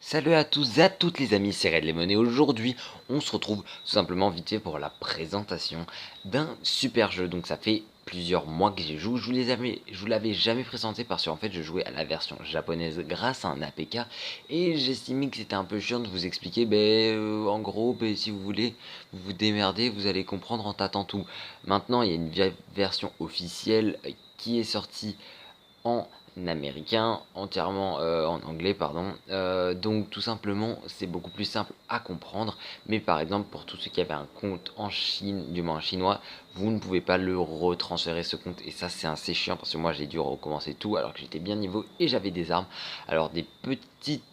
Salut à tous et à toutes les amis, c'est Red Lemon et aujourd'hui on se retrouve tout simplement vite fait pour la présentation d'un super jeu. Donc ça fait plusieurs mois que j'y joue, je vous l'avais jamais présenté parce qu'en fait je jouais à la version japonaise grâce à un APK et j'estimais que c'était un peu chiant de vous expliquer, en gros si vous voulez vous vous démerder, vous allez comprendre en tâtant tout. Maintenant il y a une version officielle qui est sortie en américain, entièrement en anglais, pardon. Donc tout simplement, c'est beaucoup plus simple à comprendre. Mais par exemple, pour tous ceux qui avaient un compte en Chine, du moins en chinois, vous ne pouvez pas le retransférer ce compte. Et ça, c'est assez chiant parce que moi, j'ai dû recommencer tout alors que j'étais bien niveau et j'avais des armes. Alors des petites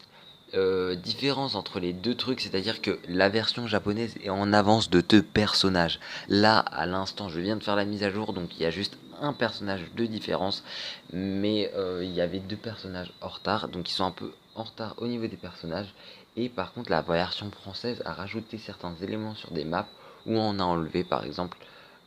différence entre les deux trucs, c'est-à-dire que la version japonaise est en avance de 2 personnages. Là, à l'instant, je viens de faire la mise à jour, donc il y a juste un personnage de différence, mais il y avait 2 personnages en retard, donc ils sont un peu en retard au niveau des personnages. Et par contre, la version française a rajouté certains éléments sur des maps où on a enlevé, par exemple,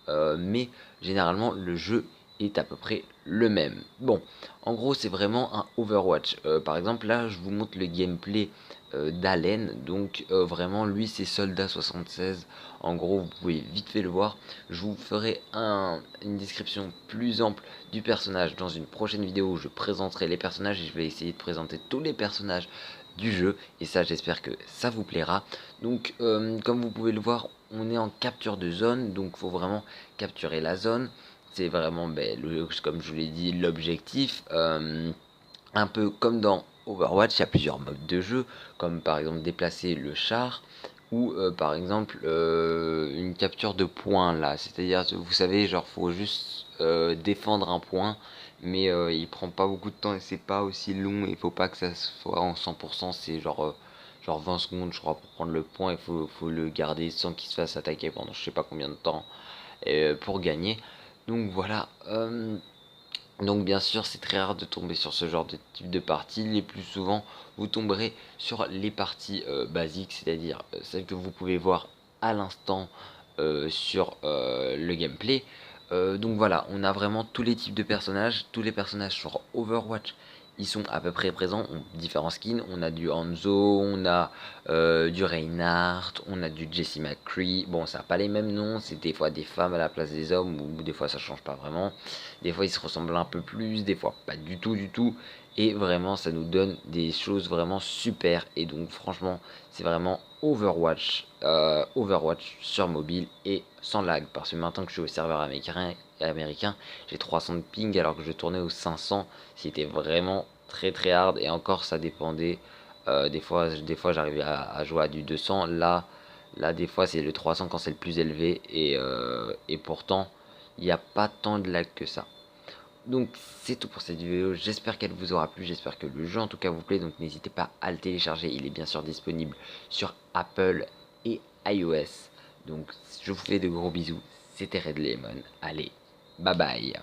mais généralement le jeu est à peu près le même. Bon, en gros c'est vraiment un Overwatch. Par exemple là je vous montre le gameplay d'Allen, donc vraiment lui c'est Soldat 76. En gros vous pouvez vite fait le voir. Je vous ferai une description plus ample du personnage dans une prochaine vidéo où je présenterai les personnages et je vais essayer de présenter tous les personnages du jeu et ça j'espère que ça vous plaira. Donc comme vous pouvez le voir on est en capture de zone, donc faut vraiment capturer la zone. C'est vraiment comme je vous l'ai dit l'objectif. Un peu comme dans Overwatch, il y a plusieurs modes de jeu, comme par exemple déplacer le char ou par exemple une capture de points là, c'est-à-dire vous savez genre faut juste défendre un point mais il prend pas beaucoup de temps et c'est pas aussi long, il faut pas que ça soit en 100%, c'est genre 20 secondes je crois pour prendre le point, il faut le garder sans qu'il se fasse attaquer pendant je sais pas combien de temps pour gagner. Donc voilà, donc bien sûr c'est très rare de tomber sur ce genre de type de partie. Les plus souvent vous tomberez sur les parties basiques, c'est-à-dire celles que vous pouvez voir à l'instant sur le gameplay. Donc voilà, on a vraiment tous les types de personnages. Tous les personnages sur Overwatch ils sont à peu près présents, on a différents skins, on a du Hanzo, on a du Reinhardt, on a du Jesse McCree. Bon, ça n'a pas les mêmes noms, c'est des fois des femmes à la place des hommes, ou des fois ça change pas vraiment. Des fois ils se ressemblent un peu plus, des fois pas du tout du tout. Et vraiment ça nous donne des choses vraiment super. Et donc franchement c'est vraiment Overwatch, Overwatch sur mobile et sans lag. Parce que maintenant que je suis au serveur américain, j'ai 300 de ping alors que je tournais au 500. C'était vraiment très très hard et encore ça dépendait. Des fois j'arrivais à jouer à du 200. Là des fois c'est le 300 quand c'est le plus élevé et pourtant il n'y a pas tant de lag que ça. Donc c'est tout pour cette vidéo, j'espère qu'elle vous aura plu, j'espère que le jeu en tout cas vous plaît, donc n'hésitez pas à le télécharger, il est bien sûr disponible sur Apple et iOS. Donc je vous fais de gros bisous, c'était Red Lemon, allez, bye bye.